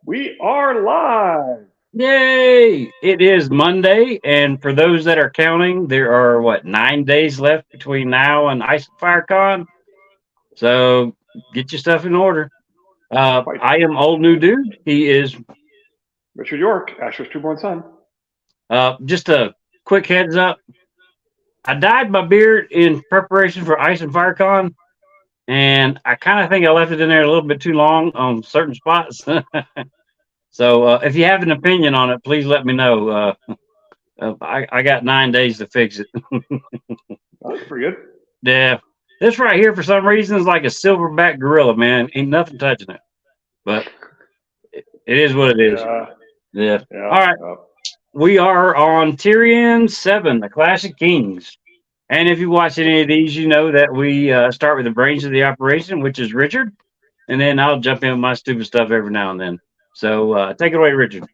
We are live. Yay! It is Monday, and for those that are counting, there are 9 days left between now and Ice and Fire Con. So get your stuff in order. Quite I am old new dude. He is Richard York, Asher's two-born son. just a quick heads up. I dyed my beard in preparation for Ice and Fire Con, and I kind of think I left it in there a little bit too long on certain spots. So if you have an opinion on it, please let me know. I got 9 days to fix it. That looks pretty good. Yeah. This right here, for some reason, is like a silverback gorilla, man. Ain't nothing touching it. But it is what it is. Yeah, Yeah. yeah. All right. We are on Tyrion 7, the Clash of Kings. And if you watch any of these, you know that we start with the brains of the operation, which is Richard. And then I'll jump in with my stupid stuff every now and then. So take it away, Richard.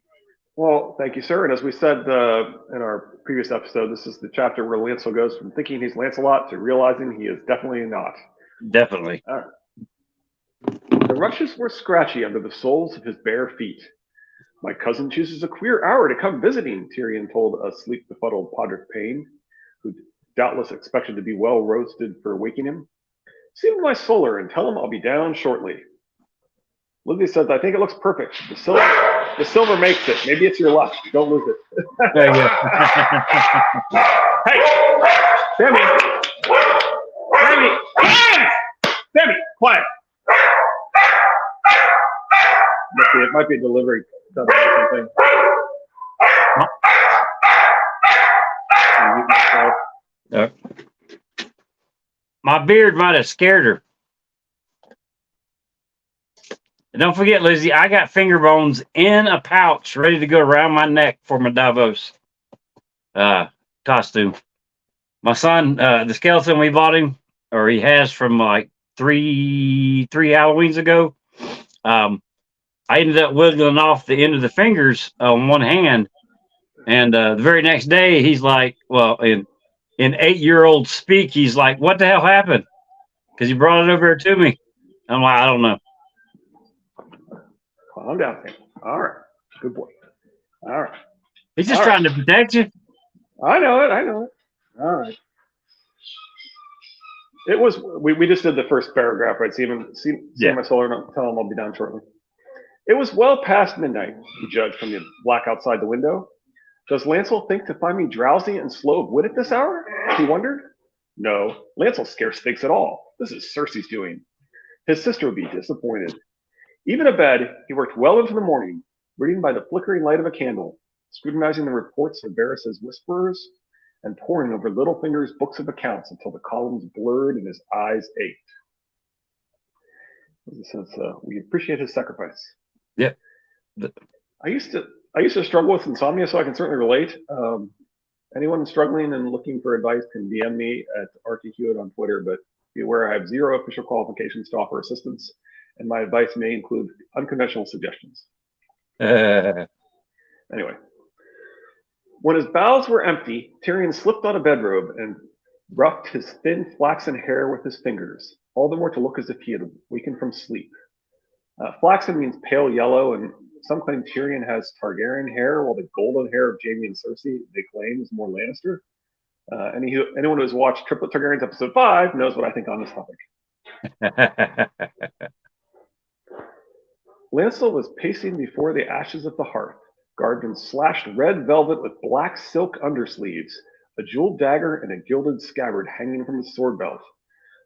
Well, thank you, sir. And as we said in our previous episode, this is the chapter where Lancel goes from thinking he's Lancelot to realizing he is definitely not. Definitely. The rushes were scratchy under the soles of his bare feet. My cousin chooses a queer hour to come visiting, Tyrion told a sleep-befuddled Podrick Payne, who doubtless expected to be well roasted for waking him. See him in my solar and tell him I'll be down shortly. Lindsay says, I think it looks perfect. The silver makes it. Maybe it's your luck. Don't lose it. There you go. Hey! Sammy! Sammy! Sammy! Quiet! It might be a delivery or something. My beard might have scared her. And don't forget, Lizzie, I got finger bones in a pouch ready to go around my neck for my Davos costume. My son, the skeleton we bought him, or he has from like three Halloweens ago, I ended up wiggling off the end of the fingers on one hand. And the very next day, he's like, well, in 8-year-old speak, he's like, what the hell happened? Because he brought it over here to me. I'm like, I don't know. Calm down, Sam. All right. Good boy. All right. He's just trying to protect you. I know it. All right. It was, we just did the first paragraph, right? See my solar and tell him I'll be down shortly. It was well past midnight, he judged from the black outside the window. Does Lancel think to find me drowsy and slow of wit at this hour? He wondered. No, Lancel scarce thinks at all. This is Cersei's doing. His sister would be disappointed. Even abed, he worked well into the morning, reading by the flickering light of a candle, scrutinizing the reports of Varys's whisperers, and poring over Littlefinger's books of accounts until the columns blurred and his eyes ached. He says, we appreciate his sacrifice. Yeah. I used to struggle with insomnia, so I can certainly relate. Anyone struggling and looking for advice can DM me at RTQit on Twitter, but be aware I have zero official qualifications to offer assistance, and my advice may include unconventional suggestions. Anyway, when his bowels were empty, Tyrion slipped on a bedrobe and roughed his thin flaxen hair with his fingers, all the more to look as if he had wakened from sleep. Flaxen means pale yellow, and some claim Tyrion has Targaryen hair, while the golden hair of Jaime and Cersei, they claim, is more Lannister. Anyone who has watched Triplet Targaryens episode 5 knows what I think on this topic. Lancel was pacing before the ashes of the hearth, garbed in slashed red velvet with black silk undersleeves, a jeweled dagger, and a gilded scabbard hanging from his sword belt.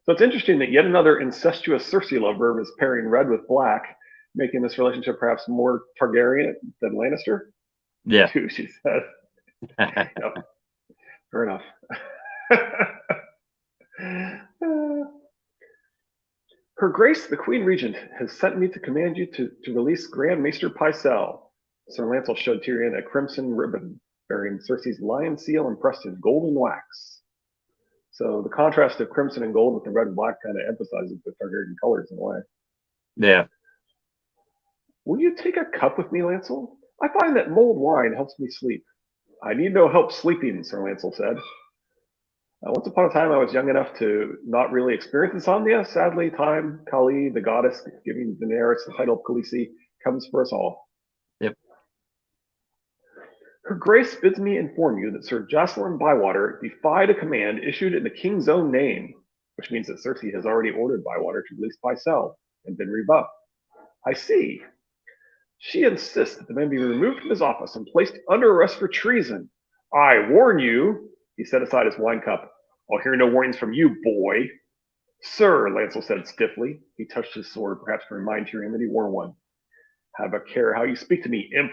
So it's interesting that yet another incestuous Cersei lover is pairing red with black, making this relationship perhaps more Targaryen than Lannister. Yeah. Too, she said. Yep. Fair enough. Her Grace, the Queen Regent, has sent me to command you to release Grand Maester Pycelle. Sir Lancel showed Tyrion a crimson ribbon bearing Cersei's lion seal impressed in golden wax. So the contrast of crimson and gold with the red and black kind of emphasizes the Targaryen colors in a way. Yeah. Will you take a cup with me, Lancel? I find that mulled wine helps me sleep. I need no help sleeping, Sir Lancel said. Once upon a time, I was young enough to not really experience insomnia. Sadly, time, Kali, the goddess giving Daenerys the title of Khaleesi, comes for us all. Her Grace bids me inform you that Sir Jocelyn Bywater defied a command issued in the king's own name, which means that Cersei has already ordered Bywater to release Pycelle and been rebuffed. I see. She insists that the man be removed from his office and placed under arrest for treason. I warn you, he set aside his wine cup. I'll hear no warnings from you, boy. Sir, Lancel said stiffly. He touched his sword, perhaps to remind Tyrion that he wore one. Have a care how you speak to me, imp.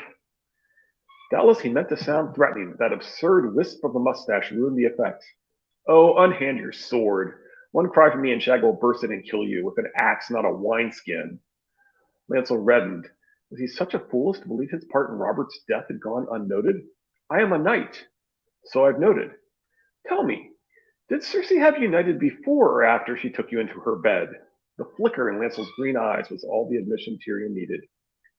Doubtless he meant to sound threatening, but that absurd wisp of a mustache ruined the effect. Oh, unhand your sword. One cry from me and Shag will burst it and kill you, with an axe, not a wineskin. Lancel reddened. Was he such a fool as to believe his part in Robert's death had gone unnoted? I am a knight. So I've noted. Tell me, did Cersei have you knighted before or after she took you into her bed? The flicker in Lancel's green eyes was all the admission Tyrion needed.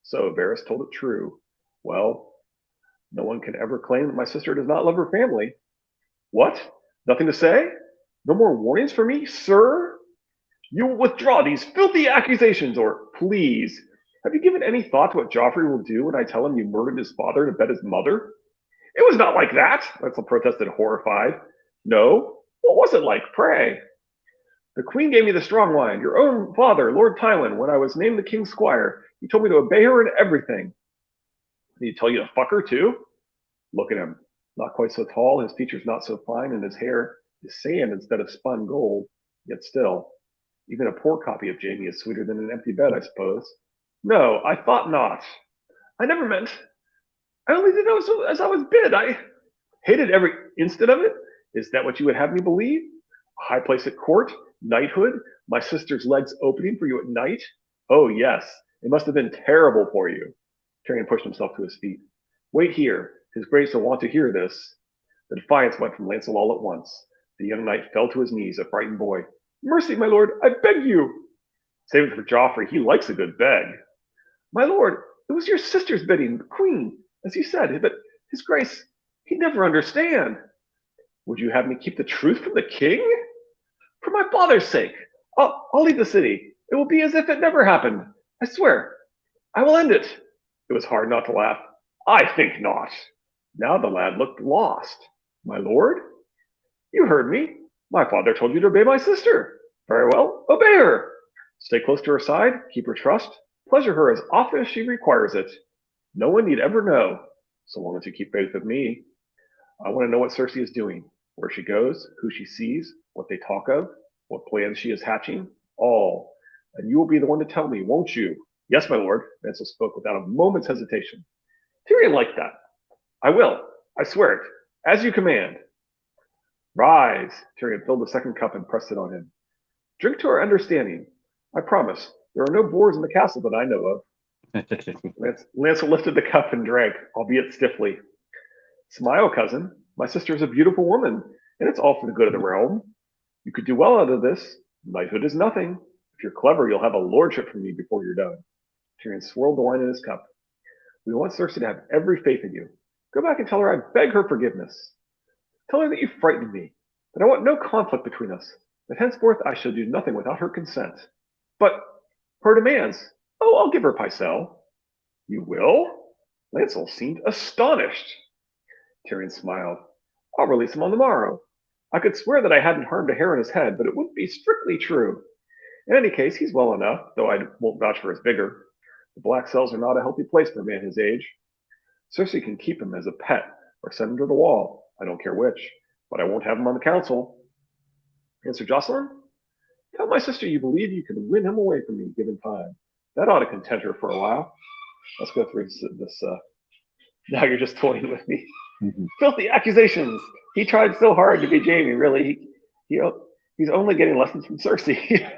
So Varys told it true. Well, no one can ever claim that my sister does not love her family. What? Nothing to say? No more warnings for me, sir? You will withdraw these filthy accusations, or please, have you given any thought to what Joffrey will do when I tell him you murdered his father and abet his mother? It was not like that, Lancel protested, horrified. No? What was it like, pray? The queen gave me the strong wine. Your own father, Lord Tywin, when I was named the king's squire, he told me to obey her in everything. Did he tell you to fuck her, too? Look at him. Not quite so tall, his features not so fine, and his hair is sand instead of spun gold. Yet still, even a poor copy of Jaime is sweeter than an empty bed, I suppose. No, I thought not. I never meant. I only did as I was bid. I hated every instant of it. Is that what you would have me believe? A high place at court, knighthood, my sister's legs opening for you at night? Oh, yes, it must have been terrible for you. Tyrion pushed himself to his feet. Wait here. His Grace will want to hear this. The defiance went from Lancel all at once. The young knight fell to his knees, a frightened boy. Mercy, my lord, I beg you. Save it for Joffrey. He likes a good beg. My lord, it was your sister's bidding, the queen, as you said, but his Grace, he'd never understand. Would you have me keep the truth from the king? For my father's sake. I'll leave the city. It will be as if it never happened. I swear. I will end it. It was hard not to laugh. I think not. Now the lad looked lost. My lord? You heard me. My father told you to obey my sister. Very well, obey her. Stay close to her side, keep her trust, pleasure her as often as she requires it. No one need ever know, so long as you keep faith with me. I want to know what Cersei is doing, where she goes, who she sees, what they talk of, what plans she is hatching, all. And you will be the one to tell me, won't you? Yes, my lord, Lancel spoke without a moment's hesitation. Tyrion liked that. I will. I swear it. As you command. Rise. Tyrion filled the second cup and pressed it on him. Drink to our understanding. I promise. There are no boars in the castle that I know of. Lancel lifted the cup and drank, albeit stiffly. Smile, cousin. My sister is a beautiful woman, and it's all for the good of the realm. You could do well out of this. Knighthood is nothing. If you're clever, you'll have a lordship from me before you're done. Tyrion swirled the wine in his cup. We want Cersei to have every faith in you. Go back and tell her I beg her forgiveness. Tell her that you frightened me, that I want no conflict between us, that henceforth I shall do nothing without her consent. But her demands, oh, I'll give her Pycelle. You will? Lancel seemed astonished. Tyrion smiled. I'll release him on the morrow. I could swear that I hadn't harmed a hair on his head, but it wouldn't be strictly true. In any case, he's well enough, though I won't vouch for his vigor. The black cells are not a healthy place for a man his age. Cersei can keep him as a pet or send him to the wall. I don't care which, but I won't have him on the council. And Sir Jocelyn? Tell my sister you believe you can win him away from me given time. That ought to content her for a while. Let's go through this. Now you're just toying with me. Mm-hmm. Filthy accusations. He tried so hard to be Jaime. Really, he's only getting lessons from Cersei.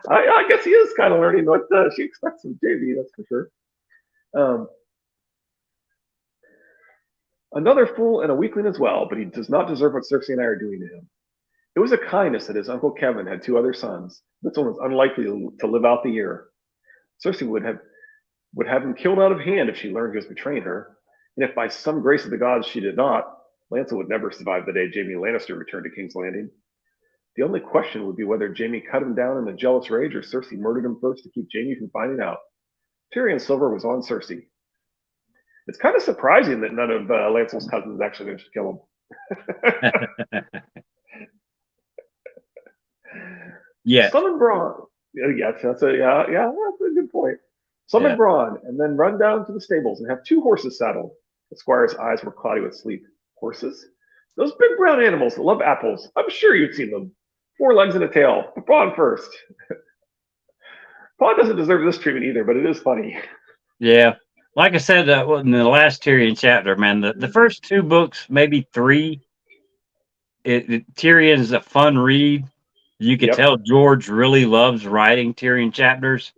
I guess he is kind of learning what she expects from Jaime. That's for sure. Another fool and a weakling as well, but he does not deserve what Cersei and I are doing to him. It was a kindness that his uncle Kevin had 2 other sons. This one was unlikely to live out the year. Cersei would have him killed out of hand if she learned he was betraying her, and if by some grace of the gods she did not, Lancel would never survive the day Jaime Lannister returned to King's Landing. The only question would be whether Jaime cut him down in a jealous rage or Cersei murdered him first to keep Jaime from finding out. Tyrion's silver was on Cersei. It's kind of surprising that none of Lancel's cousins actually managed to kill him. Yeah. Summon Braun. Yeah, that's a good point. Summon Braun, and then run down to the stables and have 2 horses saddled. The squire's eyes were cloudy with sleep. Horses? Those big brown animals that love apples. I'm sure you've seen them. 4 legs and a tail. But Braun first. Braun doesn't deserve this treatment either, but it is funny. Yeah. Like I said, in the last Tyrion chapter, man, the first 2 books, maybe 3, Tyrion's a fun read. You can tell George really loves writing Tyrion chapters,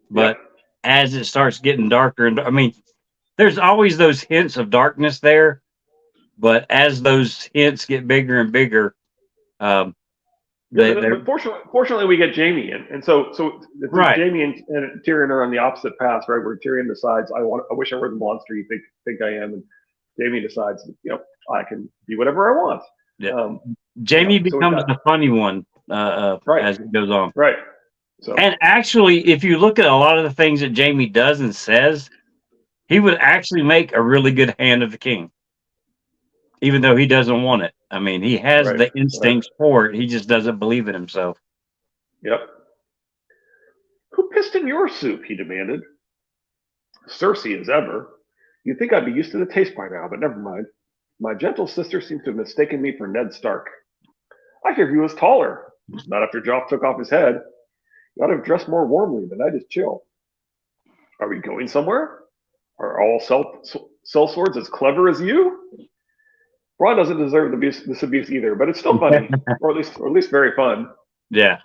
but as it starts getting darker, and I mean, there's always those hints of darkness there, but as those hints get bigger and bigger, fortunately, we get Jaime in, and so Jaime and Tyrion are on the opposite paths, right? Where Tyrion decides, I wish I were the monster you think I am, and Jaime decides, I can be whatever I want. Yeah. Jaime becomes the funny one as it goes on. Right. So, and actually, if you look at a lot of the things that Jaime does and says, he would actually make a really good hand of the king, even though he doesn't want it. I mean, he has the instincts for it. He just doesn't believe in himself. Yep. Who pissed in your soup? He demanded. Cersei, as ever. You'd think I'd be used to the taste by now, but never mind. My gentle sister seems to have mistaken me for Ned Stark. I hear he was taller. Not after Joff took off his head. You ought to have dressed more warmly. The night is chill. Are we going somewhere? Are all sellswords as clever as you? Braun doesn't deserve this abuse either, but it's still funny, or at least very fun. Yeah.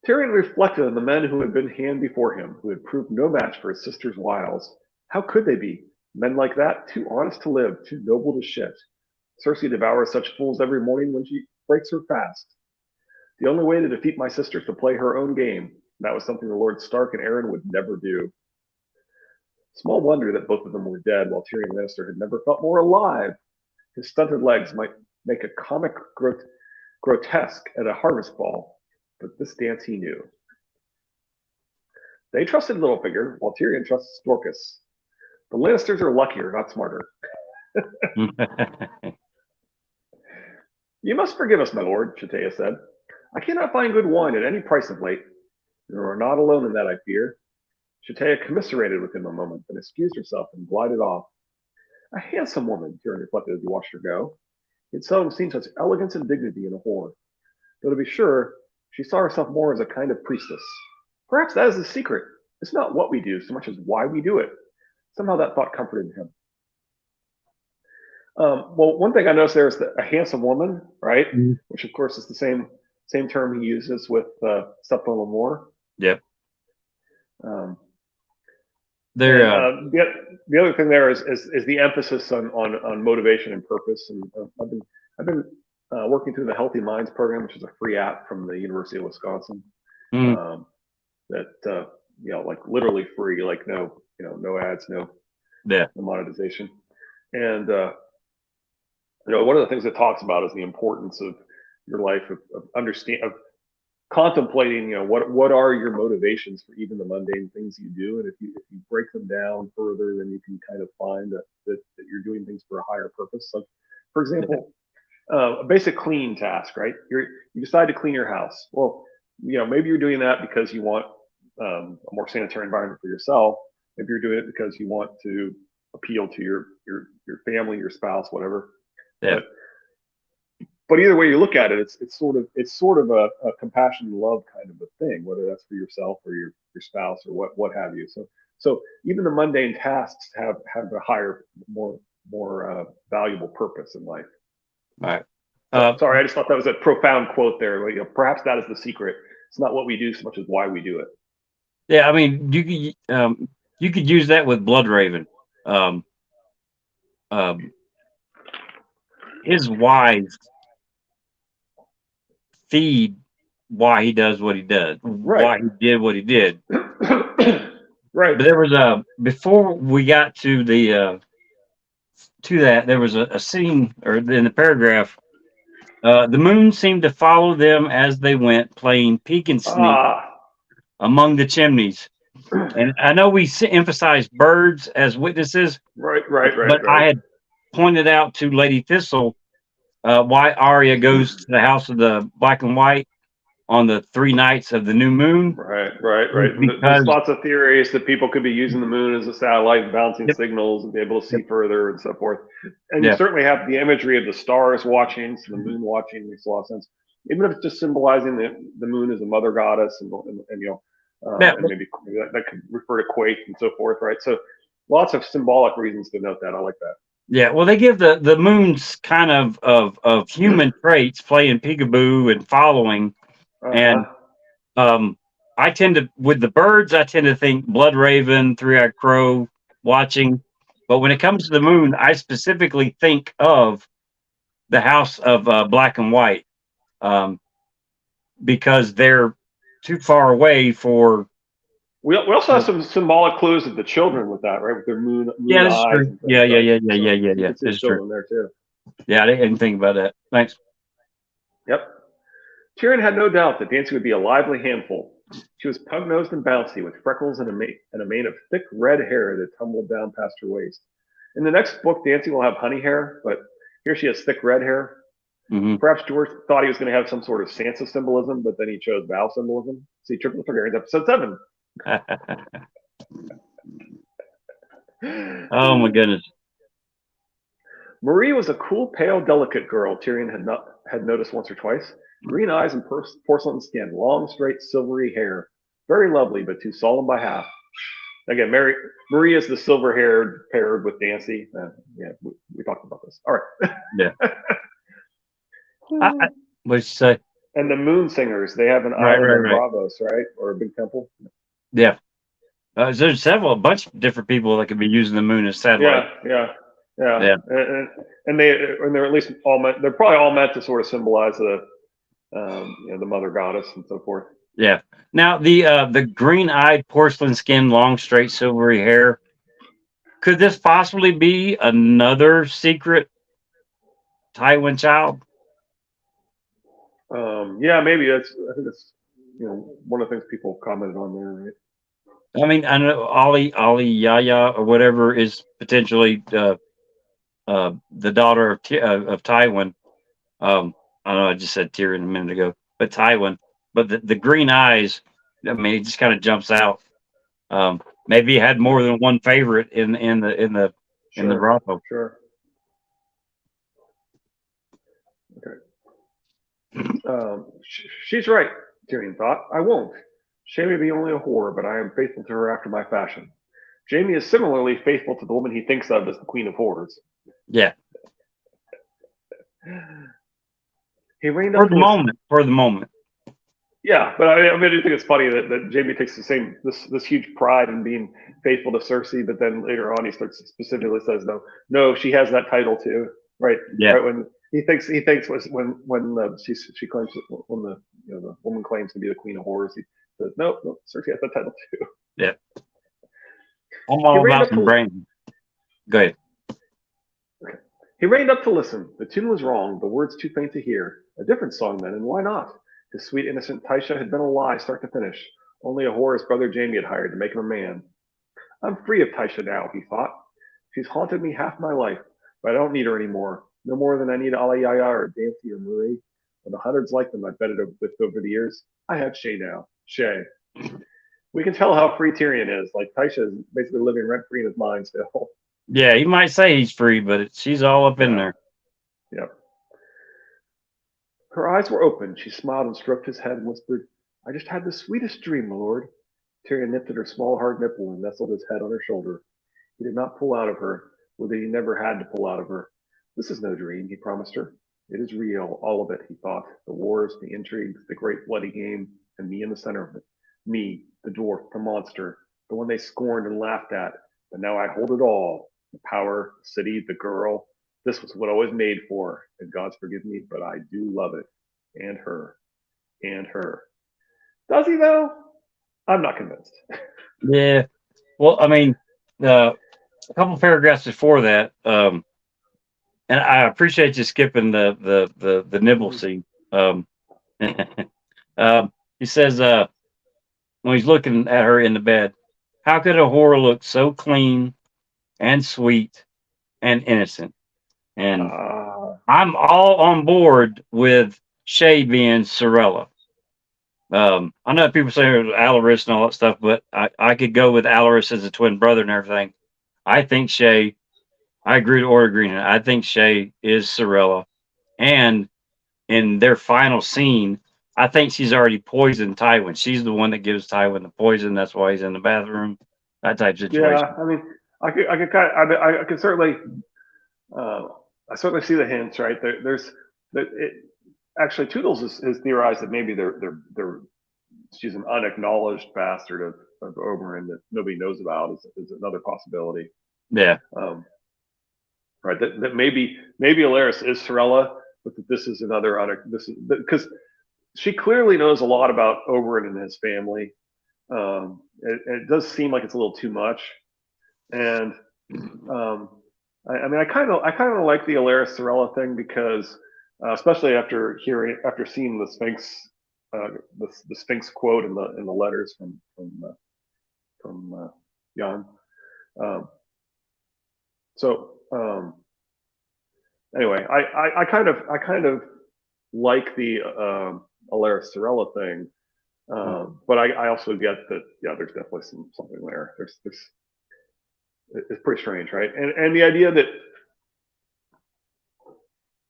Tyrion reflected on the men who had been hand before him, who had proved no match for his sister's wiles. How could they be? Men like that, too honest to live, too noble to shit. Cersei devours such fools every morning when she breaks her fast. The only way to defeat my sister is to play her own game. That was something the Lords Stark and Arryn would never do. Small wonder that both of them were dead, while Tyrion Lannister had never felt more alive. His stunted legs might make a comic grotesque at a harvest ball, but this dance he knew. They trusted Littlefinger, while Tyrion trusts Dorcas. The Lannisters are luckier, not smarter. You must forgive us, my lord, Chatea said. I cannot find good wine at any price of late. You are not alone in that, I fear. Chatea commiserated with him a moment, then excused herself and glided off. A handsome woman, Tyrion reflected as he watched her go. He had seldom seen such elegance and dignity in a whore. Though to be sure, she saw herself more as a kind of priestess. Perhaps that is the secret. It's not what we do so much as why we do it. Somehow that thought comforted him. Well, one thing I noticed there is that a handsome woman, right? Mm-hmm. Which of course is the same term he uses with Stephen Lamore. Yep. The other thing there is the emphasis on motivation and purpose. And I've been working through the Healthy Minds program, which is a free app from the University of Wisconsin. Mm. Like literally free, like no ads, no monetization. And one of the things it talks about is the importance of your life of contemplating, what are your motivations for even the mundane things you do, and if you break them down further, then you can kind of find that you're doing things for a higher purpose. Like, for example, a basic clean task, right? You decide to clean your house. Well, maybe you're doing that because you want a more sanitary environment for yourself. Maybe you're doing it because you want to appeal to your family, your spouse, whatever. Yeah. But either way you look at it, it's sort of a compassion and love kind of a thing, whether that's for yourself or your spouse or what have you. So even the mundane tasks have a higher, more valuable purpose in life. All right. Sorry, I just thought that was a profound quote there. Perhaps that is the secret. It's not what we do so much as why we do it. Yeah, I mean, you could use that with Bloodraven. His wives feed why he does what he does, right. Why he did what he did. Right. But there was before we got to the to that, there was a scene, or in the paragraph, the moon seemed to follow them as they went, playing peek and sneak among the chimneys. And I know we emphasize birds as witnesses, Right. but I had pointed out to Lady Thistle why Arya goes to the house of the black and white on the 3 nights of the new moon. Right. And there's Because lots of theories that people could be using the moon as a satellite, bouncing yep, signals, and be able to see yep, further and so forth. And you yeah, certainly have the imagery of the stars watching, so the moon watching makes a lot of sense. Even if it's just symbolizing the moon as a mother goddess, and yeah, and maybe that could refer to Quake and so forth, right? So lots of symbolic reasons to note that. I like that. yeah. Well, they give the moon's kind of human traits, playing peekaboo and following, and Uh-huh. I tend to, with the birds, I tend to think blood raven, three-eyed crow, watching. But when it comes to the moon, I specifically think of the house of black and white, um, because they're too far away for. We also have some symbolic clues of the children with that, right? With their moon Yeah, that's eyes true. and things, Yeah, right? So you yeah. can see the That's true. children there too. Yeah, I didn't think about that. Thanks. Yep. Tyrion had no doubt that Dancy would be a lively handful. She was pug-nosed and bouncy, with freckles and a mane of thick red hair that tumbled down past her waist. In the next book, Dancy will have honey hair, but here she has thick red hair. Hmm. Perhaps George thought he was going to have some sort of Sansa symbolism, but then he chose Val symbolism. See Triple Targaryens, episode 7. Oh my goodness. Marie was a cool, pale, delicate girl Tyrion had noticed once or twice. Green eyes and porcelain skin, long, straight, silvery hair. Very lovely, but too solemn by half. Again, Marie is the silver-haired paired with Dancy. Yeah, we talked about this. All right. Yeah. What'd you say? And the Moon Singers, they have an island on Bravos, right? Or a big temple. Yeah. There's a bunch of different people that could be using the moon as satellite. Yeah. And they're at least all meant. They're probably all meant to sort of symbolize the mother goddess and so forth. Yeah. Now the green-eyed, porcelain skin, long, straight, silvery hair. Could this possibly be another secret Tywin child? Yeah, maybe I think that's one of the things people commented on there, right? I mean, I know Ali Yaya or whatever is potentially the daughter of Tywin. I know I just said Tyrion a minute ago, but Tywin. But the green eyes, I mean, it just kind of jumps out. Maybe he had more than one favorite in the Bravo. Sure. Okay. She's right, Tyrion thought. I won't. She may be only a whore, but I am faithful to her after my fashion. Jaime is similarly faithful to the woman he thinks of as the queen of whores. Yeah. He reined for up the moment. Yeah, but I do think it's funny that Jaime takes this huge pride in being faithful to Cersei, but then later on he specifically says no, she has that title too, right? Yeah. Right when he thinks when she claims when the woman claims to be the queen of whores, he says no, Cersei has that title too. Yeah. I'm all about some brain. Go ahead. Okay. He reined up to listen. The tune was wrong, the words too faint to hear. A different song then, and why not? His sweet, innocent Tysha had been a lie start to finish. Only a whore his brother Jaime had hired to make him a man. I'm free of Tysha now, he thought. She's haunted me half my life, but I don't need her anymore. No more than I need Alayaya or Dancy or Marie, or the hundreds like them I've betted with over the years. I have Shay now. Shay. We can tell how free Tyrion is. Like, Tysha is basically living rent-free in his mind still. Yeah, he might say he's free, but she's all up in there. Yep. Her eyes were open. She smiled and stroked his head and whispered, I just had the sweetest dream, my lord. Tyrion nipped at her small, hard nipple and nestled his head on her shoulder. He did not pull out of her, or that he never had to pull out of her. This is no dream, he promised her. It is real, all of it, he thought. The wars, the intrigues, the great bloody game, and me in the center of it. Me, the dwarf, the monster, the one they scorned and laughed at. But now I hold it all. The power, the city, the girl. This was what I was made for, and God's forgive me, but I do love it. And her. And her. Does he, though? I'm not convinced. Yeah. Well, I mean, a couple paragraphs before that, and I appreciate you skipping the nibble scene. He says, when he's looking at her in the bed, How could a whore look so clean and sweet and innocent? And I'm all on board with Shay being Sorella. I know people say it was Alaris and all that stuff, but I could go with Alaris as a twin brother and everything. I think Shay, I agree with Order Green. I think Shay is Sorella. And in their final scene, I think she's already poisoned Tywin. She's the one that gives Tywin the poison. That's why he's in the bathroom. That type of Yeah, situation. I mean, I could certainly, I certainly see the hints, right? There's, actually, Toodles has theorized that maybe she's an unacknowledged bastard of Oberyn that nobody knows about is another possibility. Yeah. Right. That maybe Alaris is Sorella, but that this is because she clearly knows a lot about Oberyn and his family. It does seem like it's a little too much, and I mean, I kind of like the Alaris Sorella thing because, especially after seeing the Sphinx, the Sphinx quote in the letters from Jan. So anyway, I kind of like the Alaris Sorella thing, but I also get that there's definitely something there. It's pretty strange, right? And the idea that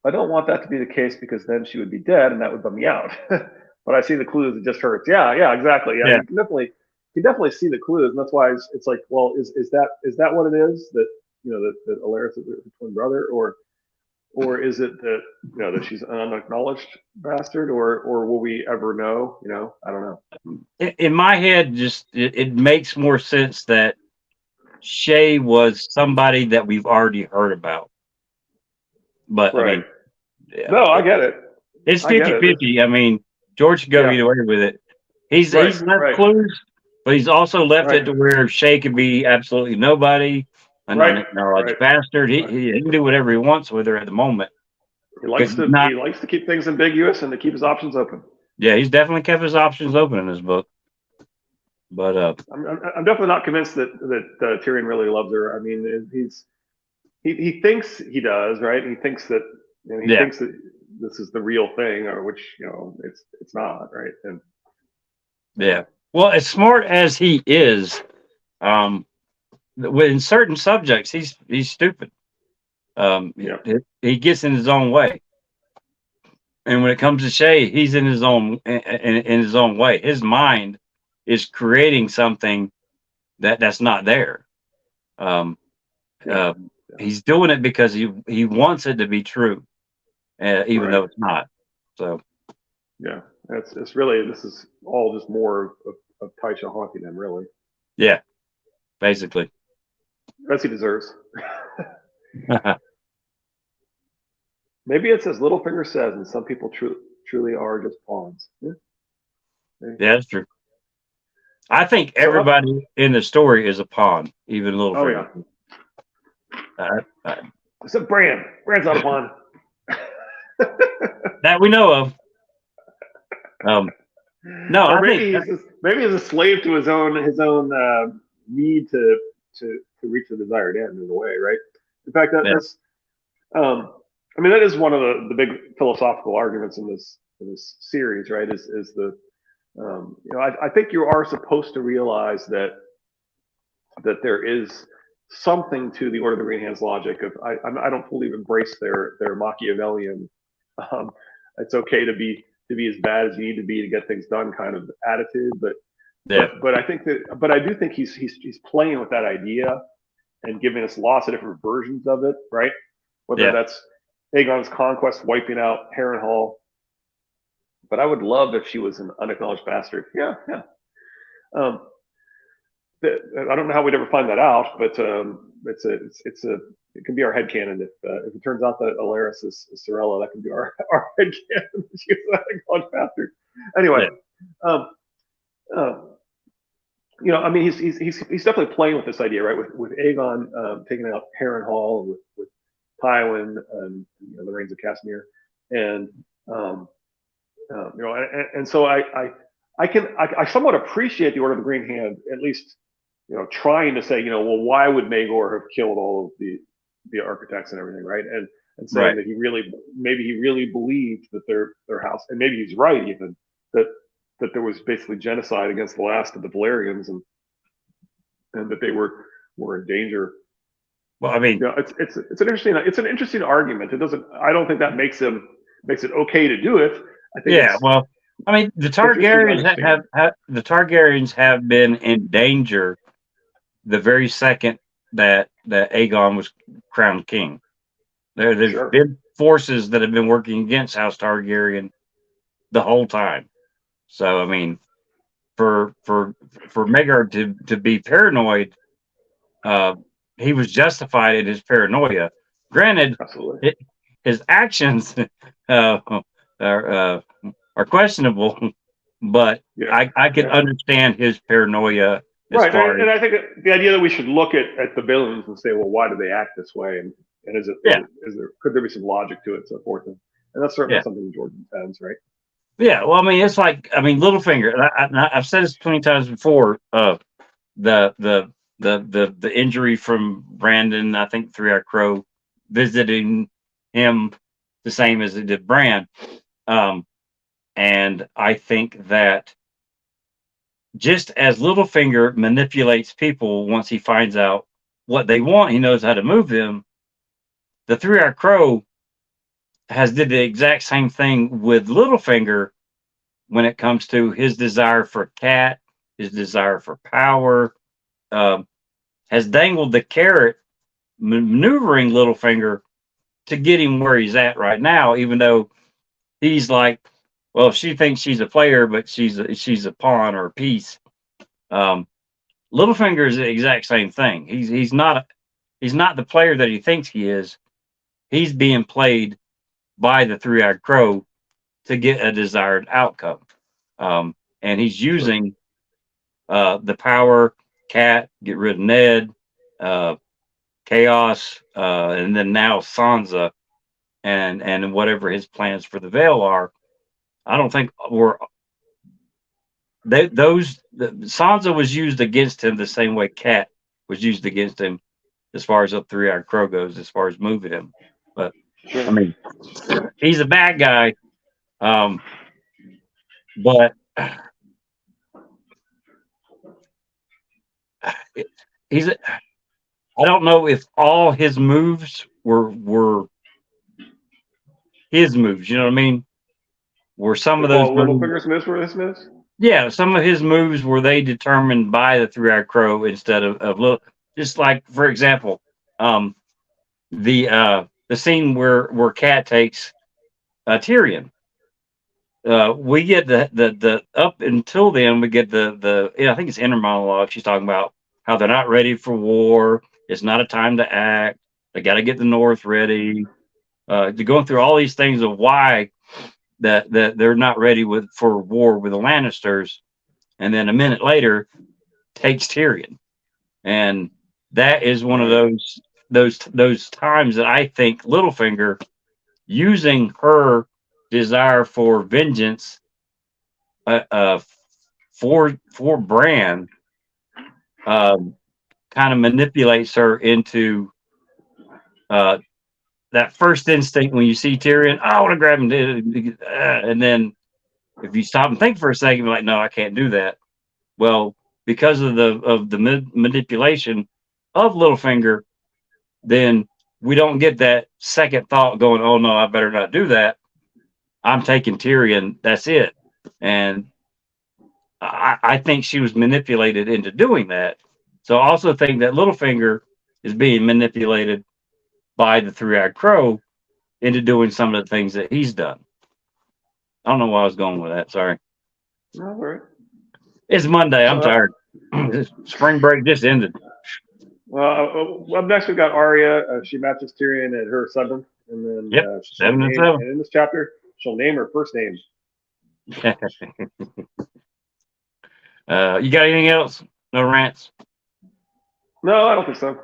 I don't want that to be the case because then she would be dead and that would bum me out. But I see the clues; it just hurts. Yeah, exactly. Yeah, you can definitely see the clues, and that's why it's like, well, is that what it is that that Alaris is her twin brother, or is it that that she's an unacknowledged bastard, or will we ever know? I don't know. In my head, just it makes more sense that Shay was somebody that we've already heard about. But Right. I mean, yeah, No, I get it. it's I get it. 50-50. I mean, George could go Yeah. either way with it. He's left Right. clues, but he's also left Right. it to where Shay could be absolutely nobody, an Right. unacknowledged Right. bastard. He can do whatever he wants with her at the moment. He likes He's to not. he likes to keep things ambiguous and to keep his options open. Yeah, he's definitely kept his options open in this book. But I'm definitely not convinced that Tyrion really loves her. I mean, he thinks he does, right? He thinks that he thinks that this is the real thing, or which it's not, right? And yeah, well, as smart as he is, in certain subjects, he's stupid. He gets in his own way, and when it comes to Shay, he's in his own in his own way. His mind is creating something that's not there. He's doing it because he wants it to be true, even though it's not. So yeah, it's really, this is all just more of Taisha haunting him, really. Yeah, basically. As he deserves. Maybe it's as Littlefinger says, and some people truly are just pawns. Yeah, that's true. I think everybody in the story is a pawn, even Littlefinger. Except Bran. Bran's not a pawn. That we know of. No, or maybe he's a slave to his own need to reach the desired end in a way, right? In fact, that's I mean, that is one of the big philosophical arguments in this series, right? Is the I think you are supposed to realize that there is something to the Order of the Green Hands logic of I don't fully embrace their Machiavellian it's okay to be as bad as you need to be to get things done kind of attitude, but I think but I do think he's playing with that idea and giving us lots of different versions of it, right? Whether that's Aegon's conquest wiping out Harrenhal, but I would love if she was an unacknowledged bastard. Yeah. I don't know how we'd ever find that out, but it can be our headcanon if it turns out that Alaris is Sorella, that can be our headcanon. She's an unacknowledged bastard. Anyway, I mean, he's definitely playing with this idea, right? With Aegon taking out Harrenhal, with Tywin and the Reigns of Castamere, and and so I somewhat appreciate the Order of the Green Hand, at least trying to say, well, why would Maegor have killed all of the architects and everything, right? And saying Right. that maybe he really believed that their house, and maybe he's right even, that there was basically genocide against the last of the Valerians, and that they were in danger. Well, I mean, it's an interesting argument. I don't think that makes it okay to do it. I think yeah. it's Well, I mean, the interesting to Targaryens understand. the Targaryens have been in danger the very second that Aegon was crowned king. There's Sure. been forces that have been working against House Targaryen the whole time. So I mean, for Maegor to be paranoid, uh, he was justified in his paranoia. Granted, Absolutely. his actions uh, are questionable, but Yeah. I can Yeah. understand his paranoia as Right, far as and I think the idea that we should look at the villains and say, well, why do they act this way, and yeah, could there be some logic to it, and so forth, and that's certainly yeah. something George intends, right? Yeah, well, I mean, it's like Littlefinger. I've said this 20 times before. The the injury from Brandon, I think Three-Eyed Crow visiting him the same as it did Bran. And I think that just as Littlefinger manipulates people once he finds out what they want, he knows how to move them. The Three-Eyed Crow has did the exact same thing with Littlefinger when it comes to his desire for Cat, his desire for power, um, has dangled the carrot, maneuvering Littlefinger to get him where he's at right now. Even though he's like, well, she thinks she's a player, but she's a pawn or a piece. Um, Littlefinger is the exact same thing. He's not the player that he thinks he is. He's being played by the Three-Eyed Crow to get a desired outcome. And he's Sure. using the power, Cat, get rid of Ned, uh, Chaos, and then now Sansa, and whatever his plans for the Vale are. I don't think Sansa was used against him the same way Cat was used against him, as far as the Three-Eyed Crow goes, as far as moving him. But I Sure. mean, he's a bad guy, but he's. I don't know if all his moves were his moves. You know what I mean? Were some of If those all moves? Littlefinger's moves were this moves, Yeah, some of his moves were they determined by the Three-Eyed Crow instead of little. Just like, for example, um, the scene where Cat takes Tyrion. We get the up until then we get I think it's inner monologue. She's talking about how they're not ready for war. It's not a time to act. They got to get the North ready. They're going through all these things of why that they're not ready for war with the Lannisters, and then a minute later takes Tyrion, and that is one of right? those times that I think Littlefinger, using her desire for vengeance, uh, uh for Bran, kind of manipulates her into uh that first instinct when you see Tyrion. Oh, I want to grab him, and then if you stop and think for a second, you're like, no, I can't do that. Well, because of the manipulation of Littlefinger, then we don't get that second thought going, oh no, I better not do that. I'm taking Tyrion. That's it. And I think she was manipulated into doing that. So I also think that Littlefinger is being manipulated by the Three-Eyed Crow into doing some of the things that he's done. I don't know why I was going with that. Sorry. No, all right. It's Monday. I'm So, tired. Spring break just ended. up next we got Arya. She matches Tyrion at her 7th, and then Yep. she's going to 7-7. and in this chapter she'll name her first name. You got anything else? No rants? No, I don't think so.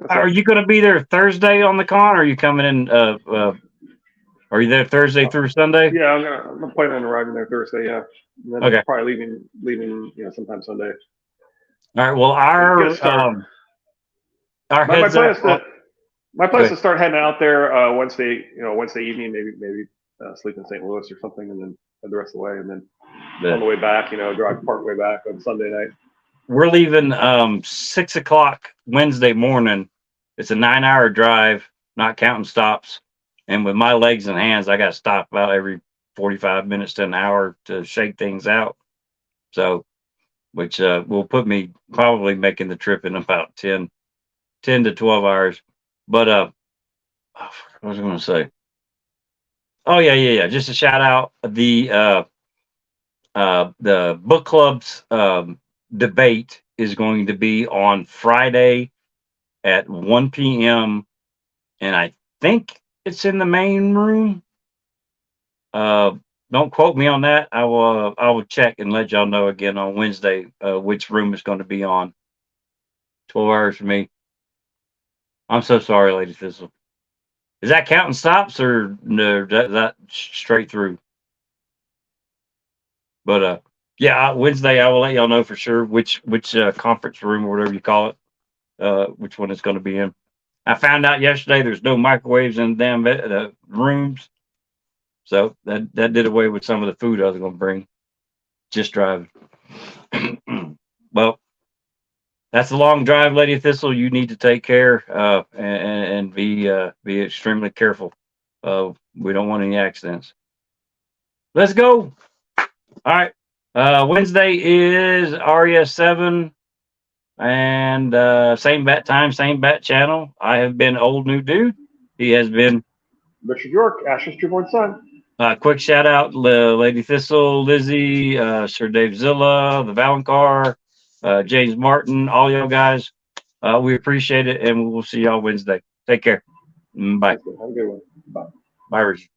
Are you going to be there Thursday on the con, or are you coming in? Are you there Thursday through Sunday? Yeah, I'm planning on arriving there Thursday. Yeah, and then Okay. probably leaving sometime Sunday. All right. Well, Get a start. our My heads plan up. is to my Go plan is ahead. to start heading out there Wednesday evening, maybe sleep in St. Louis or something, and then head the rest of the way, and then on the way back, drive part way back on Sunday night. We're leaving 6 o'clock Wednesday morning. It's a 9-hour drive, not counting stops. And with my legs and hands, I got to stop about every 45 minutes to an hour to shake things out. So, which will put me probably making the trip in about 10 to 12 hours. But what was I going to say? Oh yeah. Just a shout out the book club's debate is going to be on Friday at 1 p.m. and I think it's in the main room. Don't quote me on that. I will check and let y'all know again on Wednesday which room is going to be on. 12 hours for me. I'm so sorry, Lady Thistle. Is that counting stops or no? That straight through? But yeah, Wednesday I will let y'all know for sure which conference room or whatever you call it, which one it's going to be in. I found out yesterday there's no microwaves in the damn rooms, so that did away with some of the food I was going to bring. Just driving. Well, that's a long drive, Lady Thistle. You need to take care and be extremely careful. We don't want any accidents. Let's go. All right. Wednesday is RES7 and same bat time, same bat channel. I have been Old New Dude. He has been Richard York, Asher's Trueborn son. Quick shout out, Lady Thistle, Lizzie, Sir Dave Zilla, the Valencar, James Martin, all y'all guys. We appreciate it, and we'll see y'all Wednesday. Take care. Bye. Have a good one. Bye. Bye, Richard.